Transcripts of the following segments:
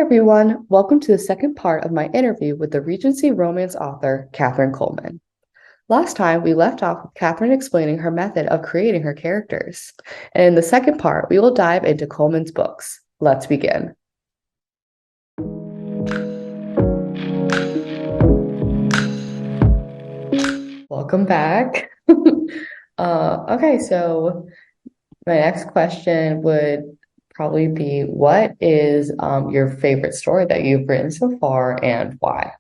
everyone. Welcome to the second part of my interview with the Regency romance author, Catherine Kullman. Last time, we left off with Catherine explaining her method of creating her characters. And in the second part, we will dive into Kullman's books. Let's begin. Welcome back. Okay, so my next question would probably be, what is your favorite story that you've written so far and why?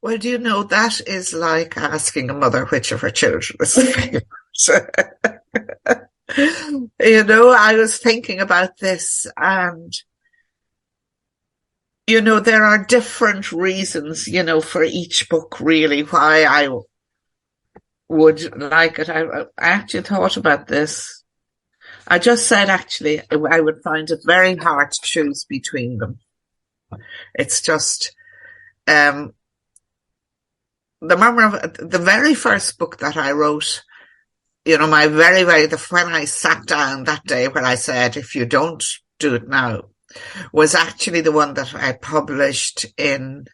Well, that is like asking a mother which of her children is her favorite. I was thinking about this and, there are different reasons, for each book really why I would like it. I actually thought about this. I just said, actually, I would find it very hard to choose between them. It's just, the very first book that I wrote, when I sat down that day when I said, if you don't do it now, was actually the one that I published in,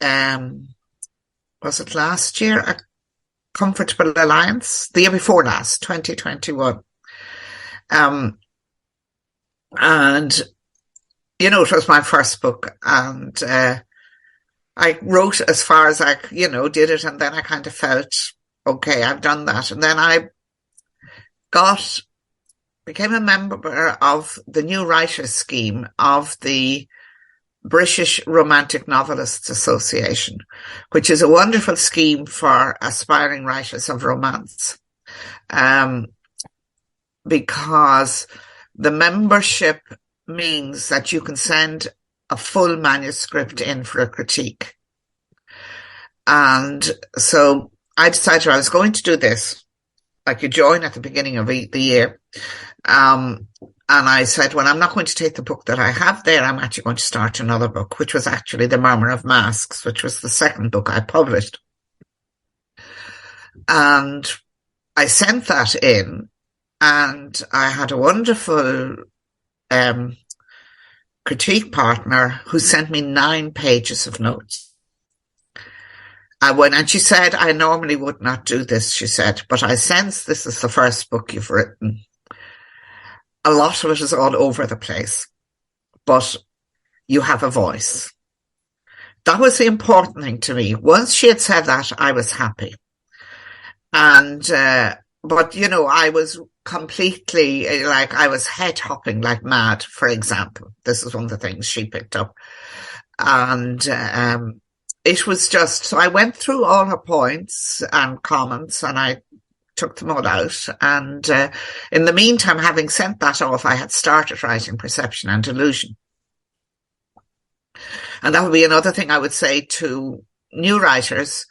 was it last year? A Comfortable Alliance? The year before last, 2021. And, it was my first book and, I wrote as far as I, did it. And then I kind of felt, okay, I've done that. And then I became a member of the new writers scheme of the British Romantic Novelists Association, which is a wonderful scheme for aspiring writers of romance. Because the membership means that you can send a full manuscript in for a critique. And so I decided I was going to do this, like you join at the beginning of the year. And I said, well, I'm not going to take the book that I have there. I'm actually going to start another book, which was actually The Murmur of Masks, which was the second book I published. And I sent that in and I had a wonderful, critique partner who sent me 9 pages of notes. And she said, I normally would not do this, she said, but I sense this is the first book you've written. A lot of it is all over the place, but you have a voice. That was the important thing to me. Once she had said that, I was happy. And, but I was completely, I was head hopping like mad, for example. This is one of the things she picked up. And, it was just, so I went through all her points and comments and I took them all out. And, in the meantime, having sent that off, I had started writing Perception and Delusion. And that would be another thing I would say to new writers.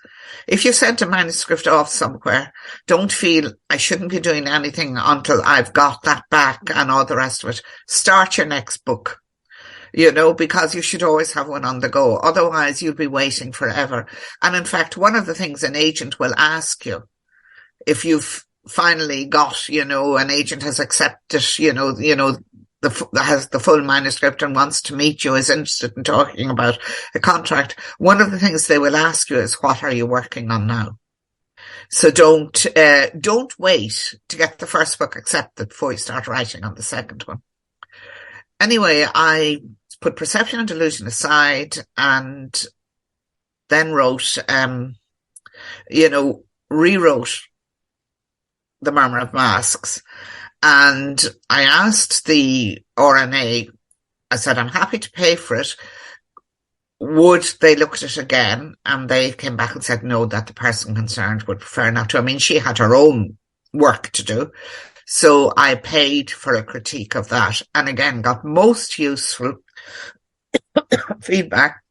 If you sent a manuscript off somewhere, don't feel I shouldn't be doing anything until I've got that back and all the rest of it. Start your next book, because you should always have one on the go. Otherwise, you'll be waiting forever. And in fact, one of the things an agent will ask you, if you've finally got, an agent has accepted, has the full manuscript and wants to meet you, is interested in talking about a contract, one of the things they will ask you is, what are you working on now? So don't wait to get the first book accepted before you start writing on the second one. Anyway, I put Perception and Delusion aside and then wrote, rewrote The Murmur of Masks. And I asked the RNA, I said, I'm happy to pay for it. Would they look at it again? And they came back and said, no, that the person concerned would prefer not to. I mean, she had her own work to do. So I paid for a critique of that. And again, got most useful feedback.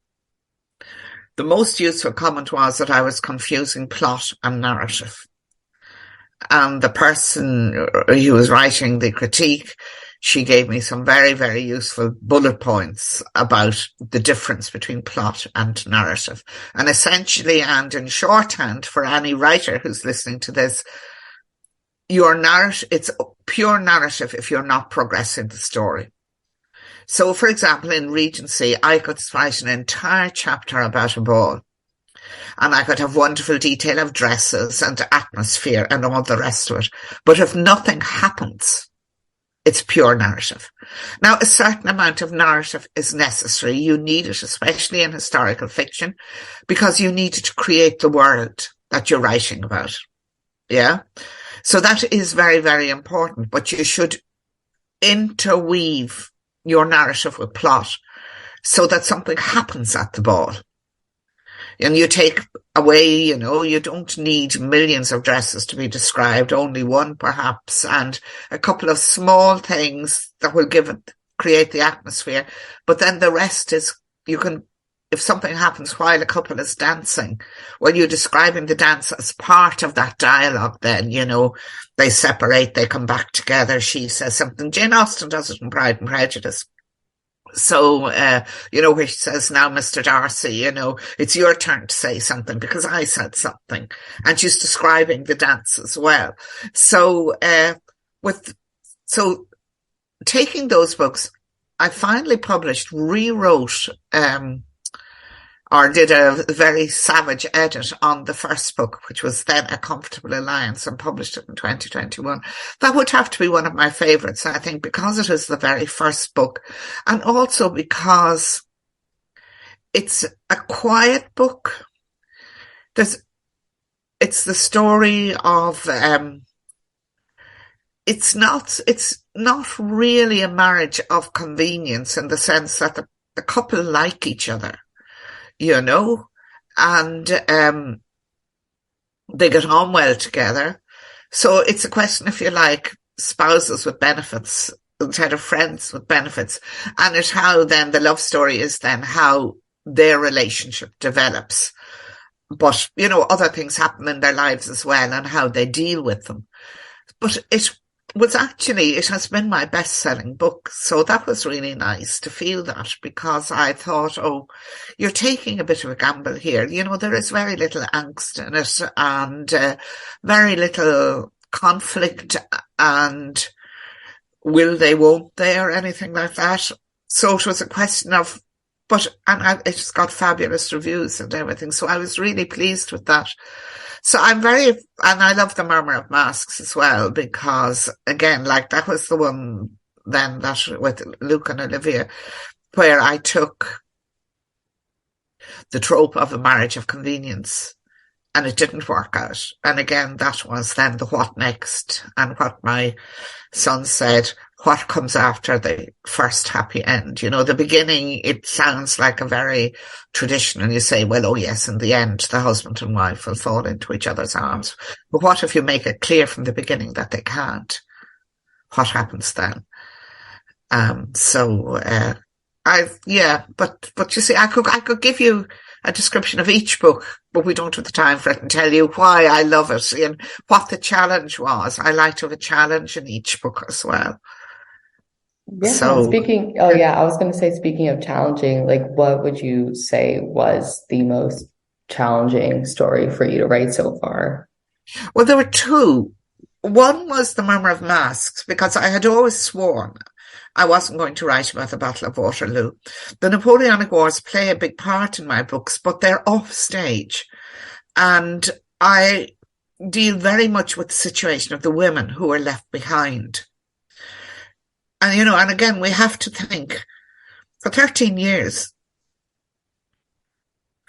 The most useful comment was that I was confusing plot and narrative. And the person who was writing the critique, she gave me some very, very useful bullet points about the difference between plot and narrative. And essentially, and in shorthand for any writer who's listening to this, it's pure narrative if you're not progressing the story. So, for example, in Regency, I could write an entire chapter about a ball, and I could have wonderful detail of dresses and atmosphere and all the rest of it. But if nothing happens, it's pure narrative. Now, a certain amount of narrative is necessary. You need it, especially in historical fiction, because you need to create the world that you're writing about. Yeah. So that is very, very important, but you should interweave your narrative with plot so that something happens at the ball. And you take away, you don't need millions of dresses to be described, only one perhaps, and a couple of small things that will create the atmosphere. But then the rest is, if something happens while a couple is dancing, well, you're describing the dance as part of that dialogue then, they separate, they come back together, she says something. Jane Austen does it in Pride and Prejudice. So, where she says, now, Mr. Darcy, it's your turn to say something because I said something. And she's describing the dance as well. So, taking those books, I finally rewrote, or did a very savage edit on the first book, which was then A Comfortable Alliance, and published it in 2021. That would have to be one of my favourites, I think, because it is the very first book, and also because it's a quiet book. It's the story of, it's not really a marriage of convenience in the sense that the couple like each other. And they get on well together. So it's a question, if you like, spouses with benefits instead of friends with benefits. And it's how then the love story is then how their relationship develops. But, other things happen in their lives as well and how they deal with them. But it has been my best-selling book. So that was really nice to feel that, because I thought, you're taking a bit of a gamble here. There is very little angst in it and very little conflict and will they, won't they, or anything like that. So it was a question of, it's got fabulous reviews and everything. So I was really pleased with that. So and I love The Murmur of Masks as well, because again, that was the one then that with Luke and Olivia, where I took the trope of a marriage of convenience and it didn't work out. And again, that was then the what next, and what my son said, what comes after the first happy end. The beginning, it sounds like a very traditional, you say, well, oh yes, in the end, the husband and wife will fall into each other's arms. But what if you make it clear from the beginning that they can't? What happens then? But you see, I could give you a description of each book, but we don't have the time for it, and tell you why I love it and what the challenge was. I like to have a challenge in each book as well. Yeah. So, I was going to say, speaking of challenging, what would you say was the most challenging story for you to write so far? Well, there were two. One was The Murmur of Masks, because I had always sworn I wasn't going to write about the Battle of Waterloo. The Napoleonic Wars play a big part in my books, but they're off stage. And I deal very much with the situation of the women who are left behind. And, and again, we have to think, for 13 years,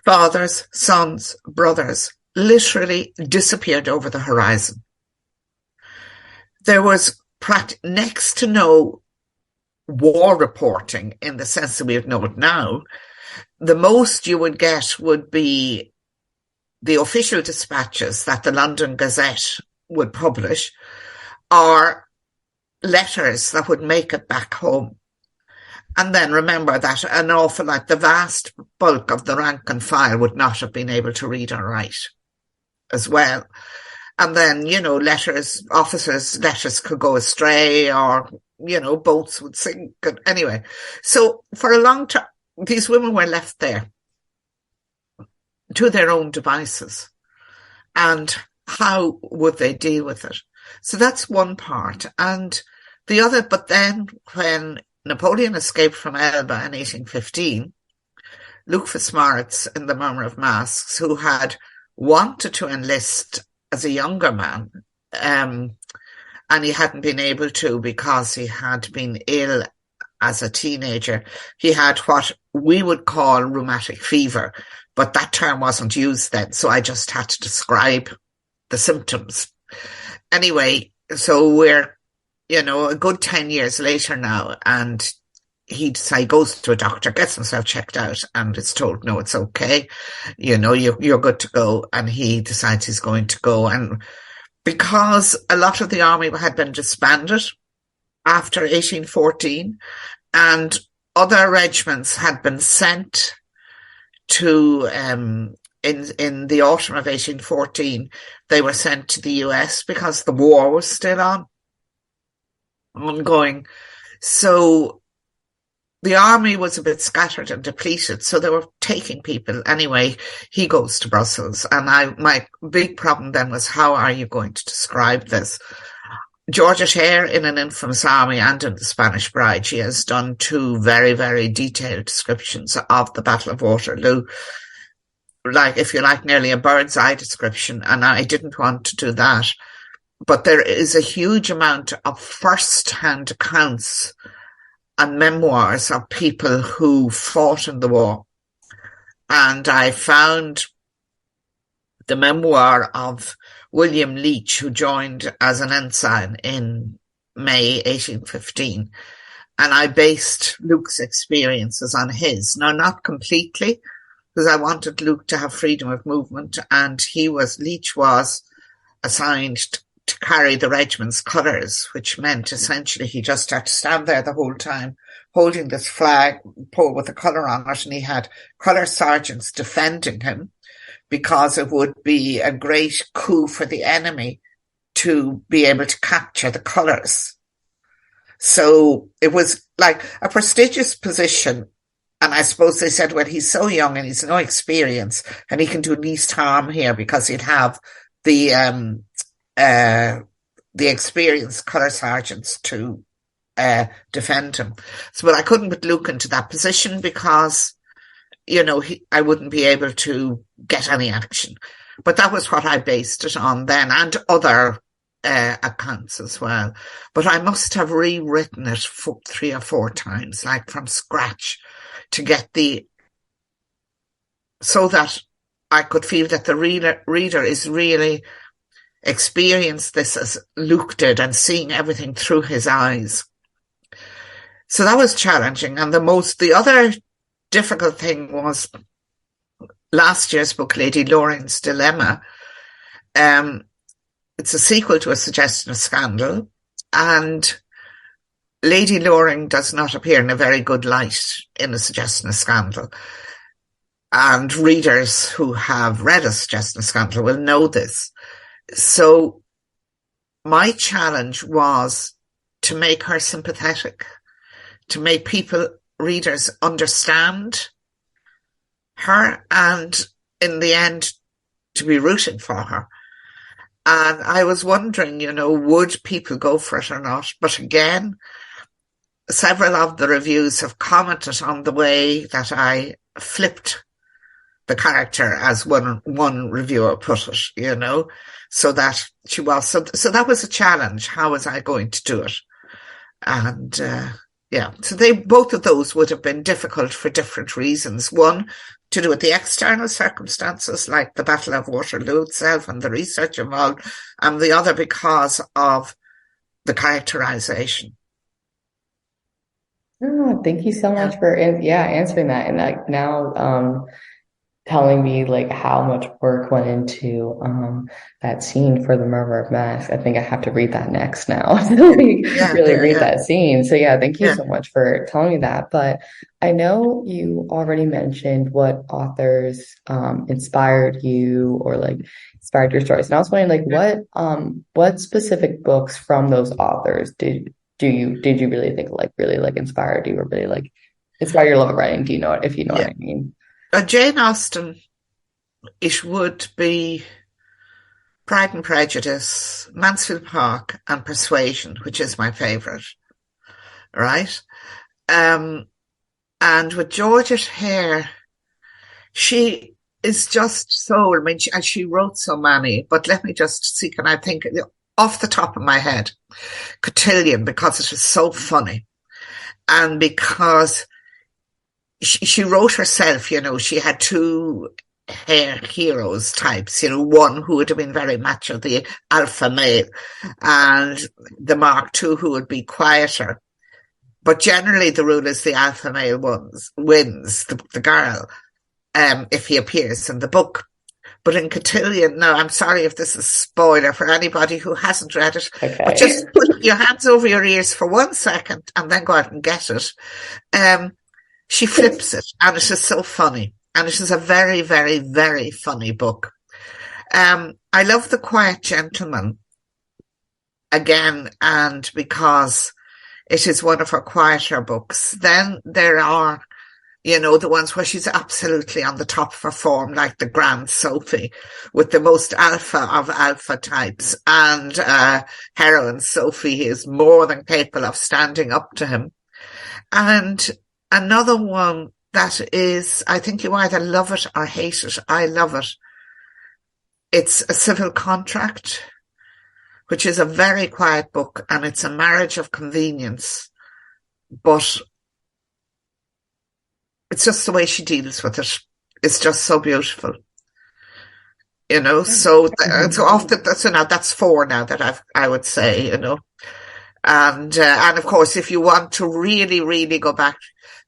fathers, sons, brothers literally disappeared over the horizon. There was next to no war reporting in the sense that we know it now. The most you would get would be the official dispatches that the London Gazette would publish, or letters that would make it back home. And then remember that an awful lot, the vast bulk of the rank and file would not have been able to read or write as well. And then, officers' letters could go astray, or, boats would sink. Anyway, so for a long time, these women were left there to their own devices. And how would they deal with it? So that's one part. And the other, but then when Napoleon escaped from Elba in 1815, Luke Fitzmaurice in The Murmur of Masks, who had wanted to enlist as a younger man, and he hadn't been able to because he had been ill as a teenager. He had what we would call rheumatic fever, but that term wasn't used then, so I just had to describe the symptoms. Anyway, so we're, a good 10 years later now, and he goes to a doctor, gets himself checked out, and it's told, no, it's okay. You're good to go. And he decides he's going to go. And because a lot of the army had been disbanded after 1814, and other regiments had been sent to, in the autumn of 1814, they were sent to the US because the war was still ongoing. So the army was a bit scattered and depleted, so they were taking people. Anyway, he goes to Brussels, and my big problem then was, how are you going to describe this? Georgette Eyre, in An Infamous Army and in The Spanish Bride, she has done two very, very detailed descriptions of the Battle of Waterloo, like, if you like, nearly a bird's eye description, and I didn't want to do that. But there is a huge amount of first-hand accounts and memoirs of people who fought in the war. And I found the memoir of William Leach, who joined as an ensign in May 1815. And I based Luke's experiences on his. Now, not completely, because I wanted Luke to have freedom of movement, and Leach was assigned to carry the regiment's colours, which meant essentially he just had to stand there the whole time holding this flag pole with a colour on it, and he had colour sergeants defending him, because it would be a great coup for the enemy to be able to capture the colours. So it was like a prestigious position. And I suppose they said, well, he's so young and he's no experience, and he can do least harm here because he'd have the experienced colour sergeants to defend him. So, but I couldn't put Luke into that position because, I wouldn't be able to get any action. But that was what I based it on then, and other accounts as well. But I must have rewritten it 3 or 4 times, like from scratch, to get so that I could feel that the reader is really experienced this as Luke did, and seeing everything through his eyes. So that was challenging. And the other difficult thing was last year's book, Lady Loring's Dilemma. It's a sequel to A Suggestion of Scandal, and Lady Loring does not appear in a very good light in A Suggestion of Scandal. And readers who have read A Suggestion of Scandal will know this. So my challenge was to make her sympathetic, to make readers understand her, and in the end, to be rooting for her. And I was wondering, would people go for it or not? But again, several of the reviews have commented on the way that I flipped the character, as one reviewer put it, so that she was. So that was a challenge. How was I going to do it? And so both of those would have been difficult for different reasons. One, to do with the external circumstances, like the Battle of Waterloo itself and the research involved, and the other because of the characterization. Oh, thank you so much for answering that, and like now telling me like how much work went into that scene for The Murmur of Masks. I think I have to read that next now to really read that scene. So thank you so much for telling me that. But I know you already mentioned what authors inspired you, or like inspired your stories, and I was wondering like what specific books from those authors did you really think really inspired you, or really inspired your love of writing? Do you know if you know what I mean? Jane Austen, it would be Pride and Prejudice, Mansfield Park, and Persuasion, which is my favourite, right? And with Georgette Hare, she is just so, I mean, and she wrote so many, but let me just see, can I think off the top of my head, Cotillion, because it is so funny. And because she wrote herself, you know, she had two hair heroes types, you know, one who would have been very macho, the alpha male, and the Mark II who would be quieter. But generally the rule is the alpha male wins, the girl, if he appears in the book. But in Cotillion, now I'm sorry if this is a spoiler for anybody who hasn't read it, but just put your hands over your ears for 1 second and then go out and get it. She flips it, and it is so funny. And it is a very, very, very funny book. I love The Quiet Gentleman again, and because it is one of her quieter books. Then there are, you know, the ones where she's absolutely on the top of her form, like the Grand Sophie, with the most alpha of alpha types. And heroine Sophie is more than capable of standing up to him. And another one that is, I think you either love it or hate it. I love it. It's A Civil Contract, which is a very quiet book, and it's a marriage of convenience. But it's just the way she deals with it. It's just so beautiful. You know, so often, so now that's 4 now that I would say, you know. And of course, if you want to really, really go back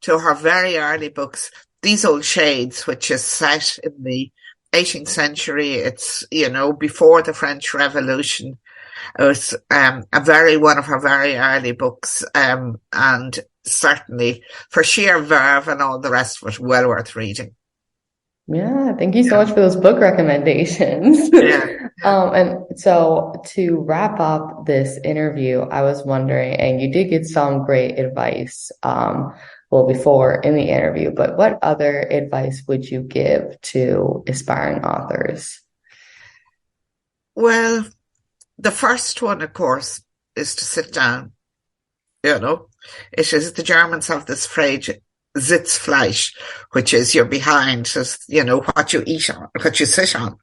to her very early books, These Old Shades, which is set in the 18th century, it's, you know, before the French Revolution. It was one of her very early books, and certainly for sheer verve and all the rest of it, well worth reading. Yeah, thank you so much for those book recommendations. Yeah. And so to wrap up this interview, I was wondering, and you did get some great advice, before in the interview, but what other advice would you give to aspiring authors? Well, the first one, of course, is to sit down. You know, it is, the Germans have this phrase, Sitzfleisch, which is you're behind, you know, what you eat on, what you sit on.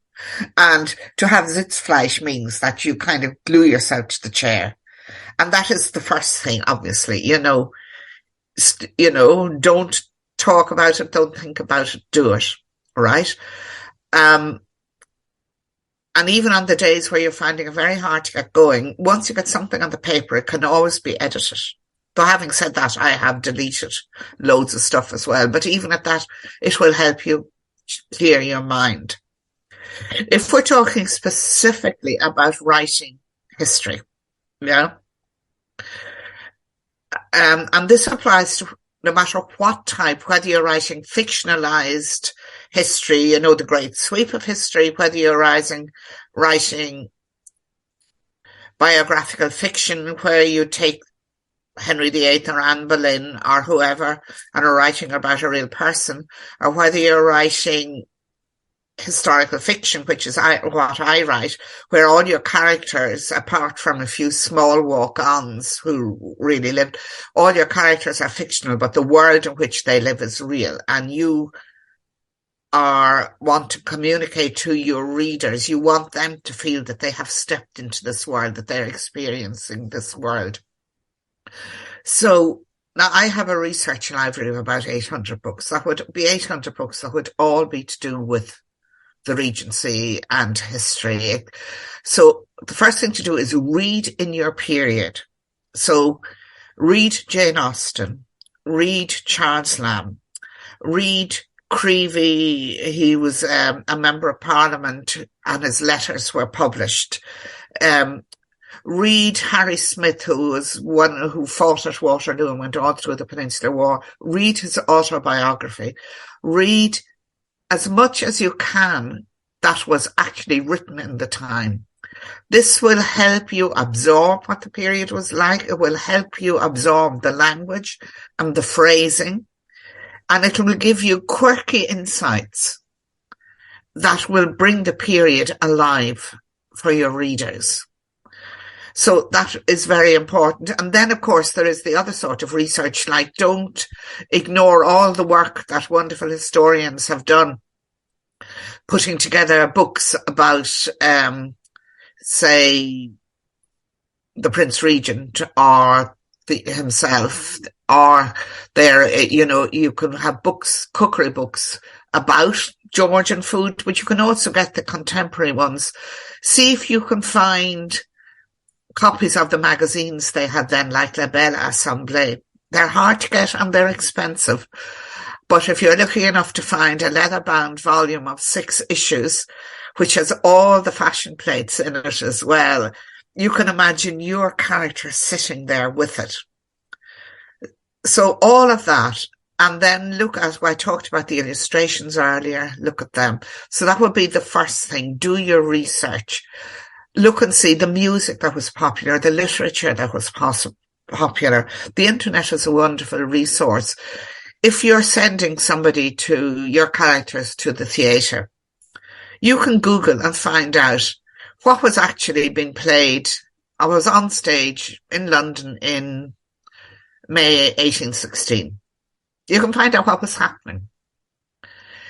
And to have Sitzfleisch means that you kind of glue yourself to the chair. And that is the first thing, obviously, you know, don't talk about it, don't think about it, do it, right? And even on the days where you're finding it very hard to get going, once you get something on the paper, it can always be edited. Though having said that, I have deleted loads of stuff as well. But even at that, it will help you clear your mind. If we're talking specifically about writing history, yeah, and this applies to no matter what type, whether you're writing fictionalized history, you know, the great sweep of history, whether you're writing biographical fiction where you take Henry VIII or Anne Boleyn or whoever and are writing about a real person, or whether you're writing historical fiction, which is what I write, where all your characters, apart from a few small walk-ons who really lived, all your characters are fictional, but the world in which they live is real, and you want to communicate to your readers. You want them to feel that they have stepped into this world, that they're experiencing this world. So now I have a research library of about 800 books. That would be 800 books that would all be to do with the Regency and history. So the first thing to do is read in your period. So read Jane Austen, read Charles Lamb, read Creevey. He was a member of Parliament and his letters were published. Read Harry Smith, who was one who fought at Waterloo and went all through the Peninsular War. Read his autobiography. Read as much as you can that was actually written in the time. This will help you absorb what the period was like. It will help you absorb the language and the phrasing, and it will give you quirky insights that will bring the period alive for your readers. So that is very important. And then, of course, there is the other sort of research, like don't ignore all the work that wonderful historians have done, putting together books about, say, the Prince Regent or himself, or you can have books, cookery books about Georgian food, but you can also get the contemporary ones. See if you can find copies of the magazines they had then, like La Belle Assemblée. They're hard to get and they're expensive. But if you're lucky enough to find a leather-bound volume of 6 issues, which has all the fashion plates in it as well, you can imagine your character sitting there with it. So all of that, and then look at, I talked about the illustrations earlier, look at them. So that would be the first thing. Do your research. Look and see the music that was popular, the literature that was popular. The internet is a wonderful resource. If you're sending somebody to your characters to the theatre, you can Google and find out what was actually being played. I was on stage in London in May 1816. You can find out what was happening.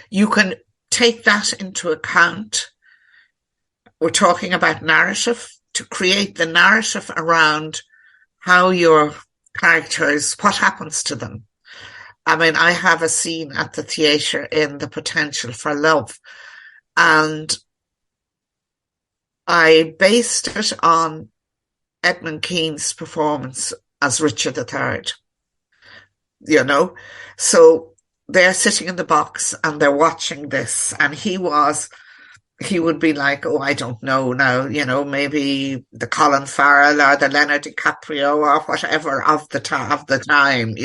You can take that into account. We're talking about narrative, to create the narrative around how your characters, what happens to them. I mean, I have a scene at the theatre in The Potential for Love, and I based it on Edmund Kean's performance as Richard III, So they're sitting in the box and they're watching this, and he would be like, oh, I don't know now, maybe the Colin Farrell or the Leonardo DiCaprio or whatever of the time,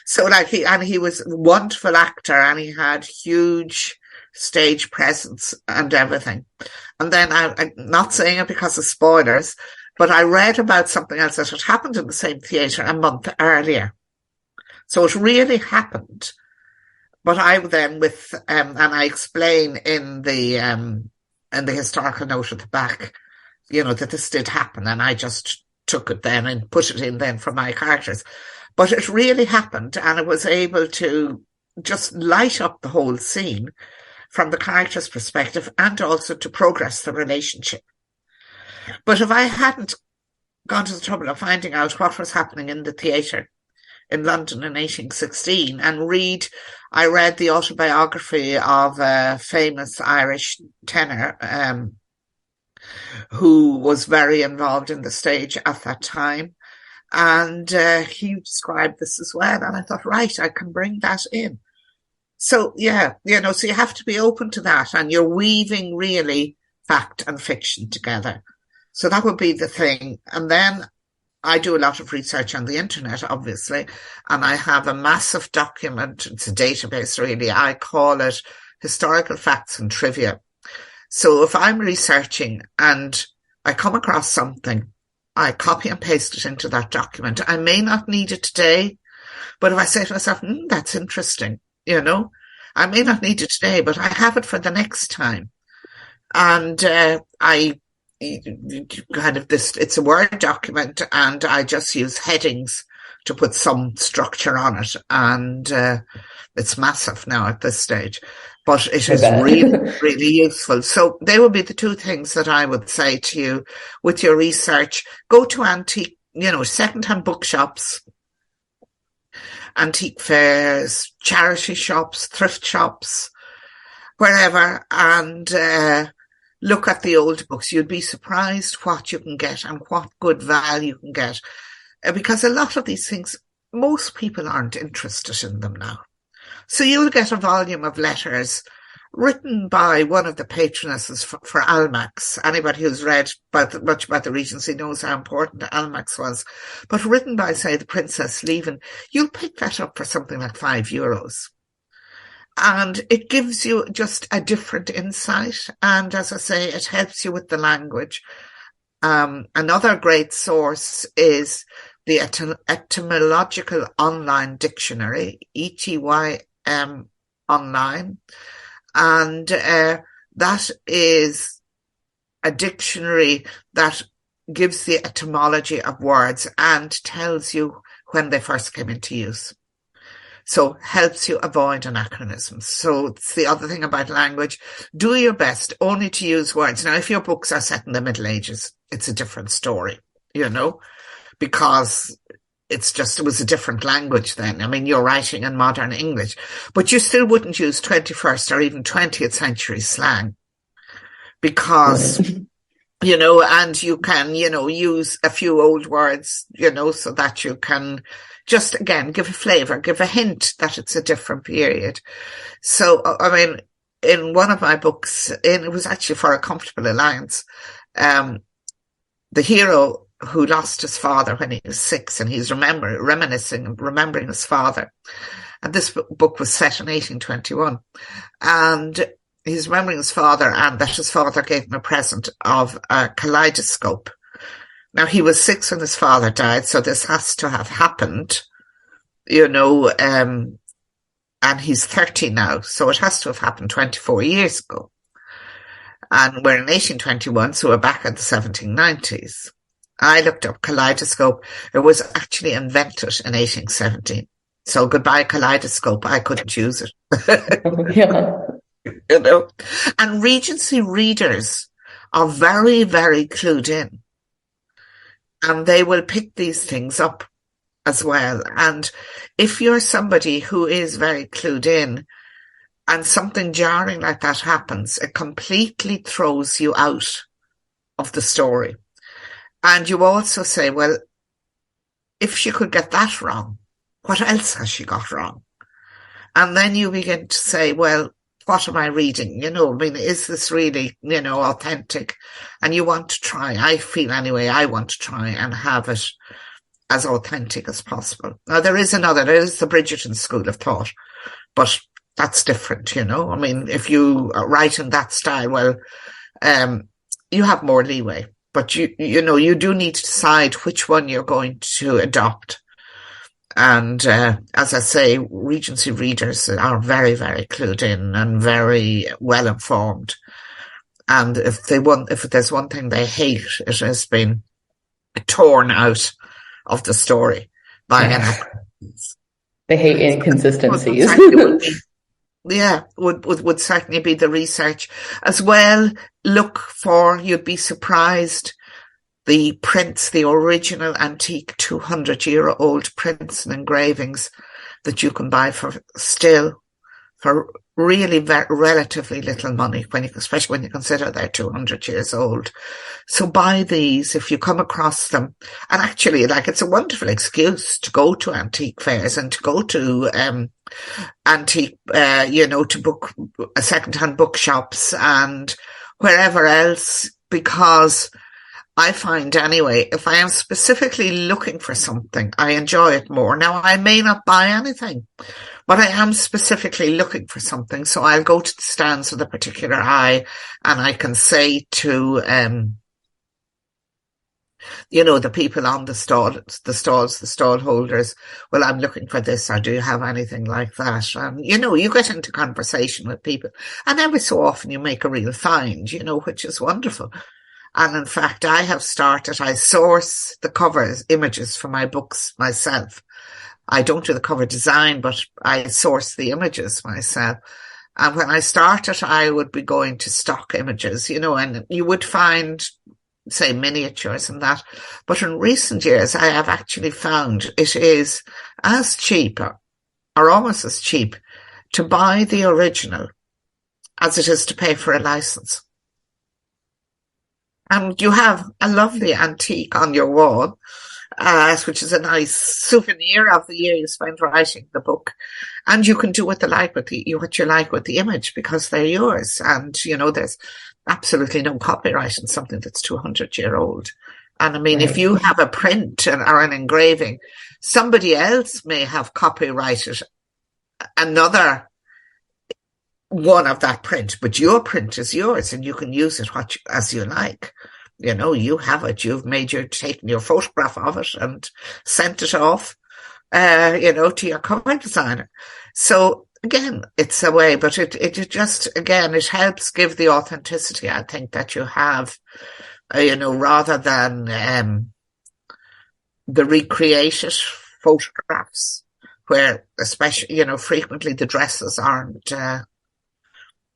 So he was a wonderful actor, and he had huge stage presence and everything. And then I'm not saying it because of spoilers, but I read about something else that had happened in the same theatre a month earlier. So it really happened. But I then and I explain in the historical note at the back, that this did happen, and I just took it then and put it in then for my characters. But it really happened, and it was able to just light up the whole scene from the character's perspective, and also to progress the relationship. But if I hadn't gone to the trouble of finding out what was happening in the theatre in London in 1816 and I read the autobiography of a famous Irish tenor who was very involved in the stage at that time. And he described this as well. And I thought, right, I can bring that in. So, yeah, so you have to be open to that, and you're weaving really fact and fiction together. So that would be the thing. And then I do a lot of research on the internet, obviously, and I have a massive document. It's a database, really. I call it Historical Facts and Trivia. So if I'm researching and I come across something, I copy and paste it into that document. I may not need it today, but if I say to myself, that's interesting, I may not need it today, but I have it for the next time. And it's a Word document, and I just use headings to put some structure on it. And it's massive now at this stage, but it is really, really useful. So they would be the two things that I would say to you with your research. Go to antique, secondhand bookshops, antique fairs, charity shops, thrift shops, wherever, and look at the old books. You'd be surprised what you can get and what good value you can get. Because a lot of these things, most people aren't interested in them now. So you'll get a volume of letters written by one of the patronesses for Almack's. Anybody who's read much about the Regency knows how important Almack's was. But written by, say, the Princess Leven, you'll pick that up for something like €5. And it gives you just a different insight. And as I say, it helps you with the language. Another great source is the Etymological Online Dictionary, ETYM Online. And that is a dictionary that gives the etymology of words and tells you when they first came into use. So helps you avoid anachronisms. So it's the other thing about language. Do your best only to use words. Now, if your books are set in the Middle Ages, it's a different story, because it was a different language then. I mean, you're writing in modern English, but you still wouldn't use 21st or even 20th century slang because, and you can, use a few old words, so that you can just, again, give a flavour, give a hint that it's a different period. So, I mean, in one of my books, it was actually For a Comfortable Alliance, the hero who lost his father when he was 6, and he's remembering his father. And this book was set in 1821. And he's remembering his father, and that his father gave him a present of a kaleidoscope. Now, he was 6 when his father died, so this has to have happened, and he's 30 now, so it has to have happened 24 years ago. And we're in 1821, so we're back in the 1790s. I looked up kaleidoscope. It was actually invented in 1817. So goodbye kaleidoscope, I couldn't use it. Yeah. And Regency readers are very, very clued in. And they will pick these things up as well. And if you're somebody who is very clued in and something jarring like that happens, it completely throws you out of the story. And you also say, well, if she could get that wrong, what else has she got wrong? And then you begin to say, well, what am I reading? Is this really, authentic? And you want to try, I feel anyway, I want to try and have it as authentic as possible. Now, there is the Bridgerton school of thought, but that's different, if you write in that style, well, you have more leeway, but you do need to decide which one you're going to adopt. And as I say, Regency readers are very, very clued in and very well informed. And if there's one thing they hate, it has been torn out of the story by anachronisms. They hate inconsistencies. Would certainly be the research as well. You'd be surprised, the prints, the original antique 200-year-old prints and engravings that you can buy for really relatively little money, especially when you consider they're 200 years old. So buy these if you come across them. And actually, it's a wonderful excuse to go to antique fairs and to go to antique, to book second-hand bookshops and wherever else, because I find anyway, if I am specifically looking for something, I enjoy it more. Now, I may not buy anything, but I am specifically looking for something. So I'll go to the stands with a particular eye and I can say to, the people on the stall holders, well, I'm looking for this, or do you have anything like that? And, you get into conversation with people, and every so often you make a real find, which is wonderful. And in fact, I source the covers, images for my books myself. I don't do the cover design, but I source the images myself. And when I started, I would be going to stock images, and you would find, say, miniatures and that. But in recent years, I have actually found it is as cheap or almost as cheap to buy the original as it is to pay for a license. And you have a lovely antique on your wall, which is a nice souvenir of the year you spent writing the book. And you can do what you like with the image because they're yours. And, there's absolutely no copyright in something that's 200-year-old. And I mean, right. If you have a print or an engraving, somebody else may have copyrighted another one of that print, but your print is yours and you can use it as you like. You have it, taken your photograph of it and sent it off, to your cover designer. So again, it's a way, but it just, again, it helps give the authenticity, I think, that you have rather than the recreated photographs where, especially, frequently the dresses aren't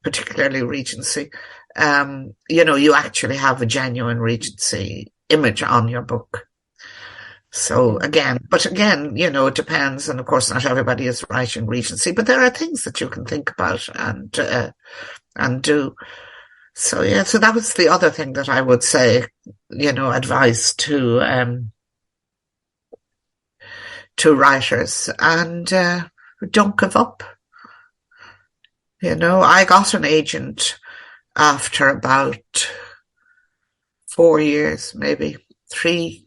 particularly Regency. You actually have a genuine Regency image on your book. So again, it depends. And of course, not everybody is writing Regency, but there are things that you can think about and do. So yeah, so that was the other thing that I would say, advice to writers, and don't give up. I got an agent after about 4 years, maybe three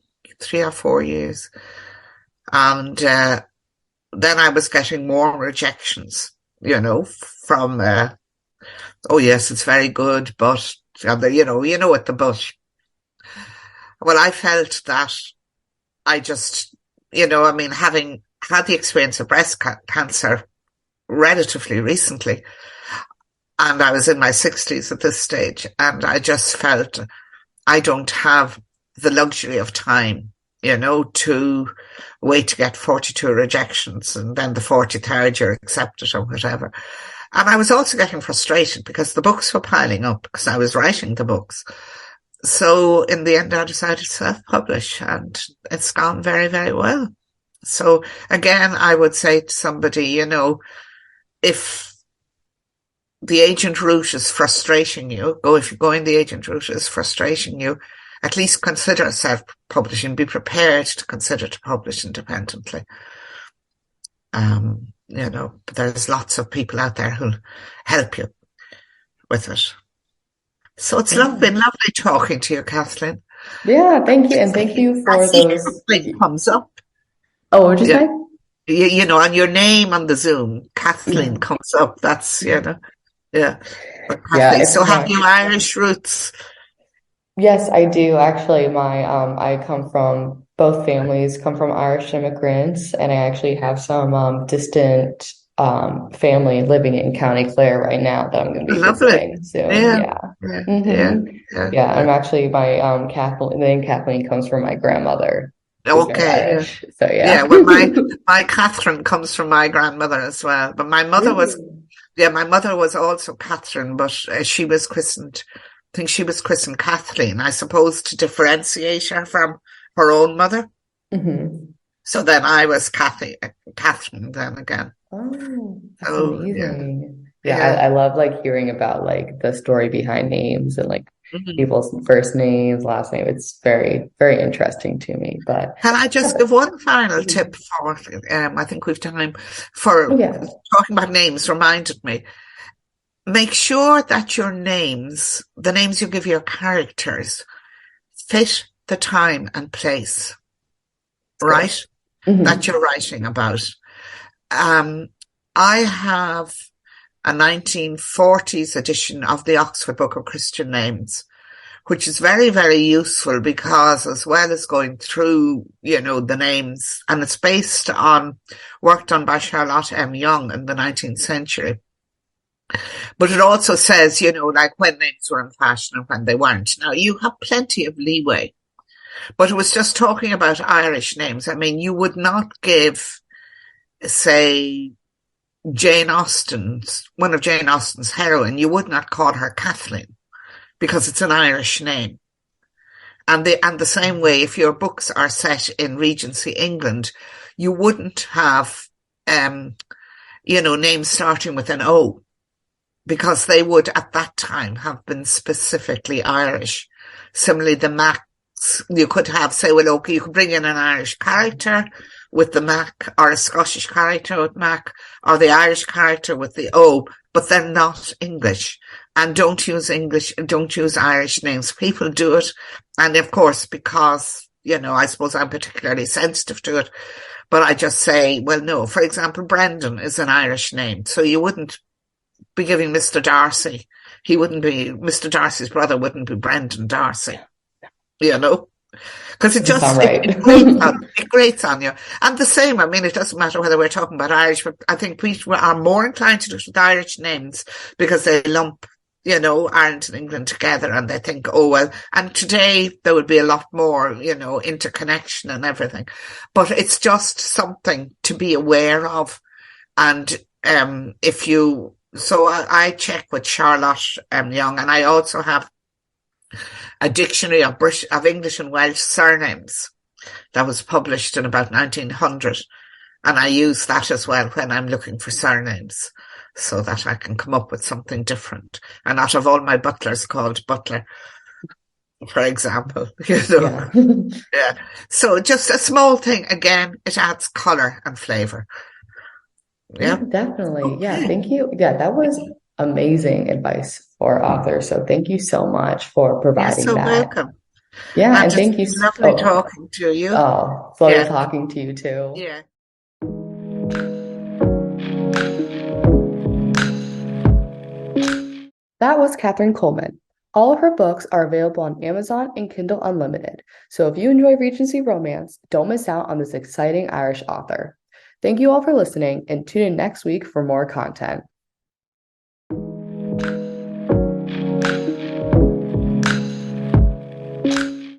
or 4 years. And then I was getting more rejections, from, oh yes, it's very good, but, what the but. Well, I felt that I just, having had the experience of breast cancer relatively recently, and I was in my 60s at this stage, and I just felt I don't have the luxury of time, to wait to get 42 rejections and then the 43rd you're accepted or whatever. And I was also getting frustrated because the books were piling up because I was writing the books. So in the end, I decided to self-publish, and it's gone very, very well. So again, I would say to somebody, if the agent route is frustrating you, if you're going the agent route is frustrating you, at least consider self-publishing. Be prepared to consider to publish independently. But there's lots of people out there who'll help you with it. So it's been lovely talking to you, Kathleen. Yeah, thank you. And thank you for those. Kathleen comes up. Oh, what did you say? On your name on the Zoom, Kathleen comes up. That's, yeah. Yeah. So have you Irish roots? Yes, I do. Actually, I come from, both families come from Irish immigrants, and I actually have some distant family living in County Clare right now that I'm going to be visiting soon. Yeah. I'm actually, my Kathleen comes from my grandmother. Okay. So yeah. Well, my Catherine comes from my grandmother as well, but my mother was also Catherine, but she was christened. I think she was christened Kathleen, I suppose, to differentiate her from her own mother. Mm-hmm. So then I was Catherine then again. Oh, that's amazing. Yeah. I love hearing about the story behind names and people's first names, last name. It's very, very interesting to me. But can I just give one final tip for, I think we've time for talking about names, reminded me. Make sure that your names, the names you give your characters, fit the time and place, right? Mm-hmm. That you're writing about. I have a 1940s edition of the Oxford Book of Christian Names, which is very, very useful because, as well as going through, the names, and it's based on work done by Charlotte M. Young in the 19th century. But it also says, when names were in fashion and when they weren't. Now, you have plenty of leeway, but it was just talking about Irish names. I mean, you would not give, say, one of Jane Austen's heroine, you would not call her Kathleen because it's an Irish name. And the same way, if your books are set in Regency England, you wouldn't have, names starting with an O, because they would at that time have been specifically Irish. Similarly, the Macs, you could have, say, you could bring in an Irish character with the Mac, or a Scottish character with Mac, or the Irish character with the O, but they're not English. And don't use Irish names. People do it. And of course, because, I suppose I'm particularly sensitive to it, but I just say, well, no, for example, Brendan is an Irish name. So you wouldn't be giving Mr. Darcy. Mr. Darcy's brother wouldn't be Brendan Darcy, because it grates on you. And the same, it doesn't matter whether we're talking about Irish, but I think we are more inclined to do it with Irish names because they lump Ireland and England together, and they think, oh, well, and today there would be a lot more, interconnection and everything. But it's just something to be aware of. And so I check with Charlotte Young, and I also have a dictionary of English and Welsh surnames that was published in about 1900. And I use that as well when I'm looking for surnames, so that I can come up with something different. And not have all my butlers called Butler, for example. Yeah. Yeah. So just a small thing. Again, it adds colour and flavour. Yeah, Yeah. definitely. Yeah, Okay. thank you. Yeah, that was amazing advice for authors. So thank you so much for You're providing so that. welcome. Yeah, And and it's thank you. been lovely talking to you. It's lovely Yeah. talking to you too. Yeah. That was Catherine Coleman. All of her books are available on Amazon and Kindle Unlimited. So if you enjoy Regency romance, don't miss out on this exciting Irish author. Thank you all for listening and tune in next week for more content.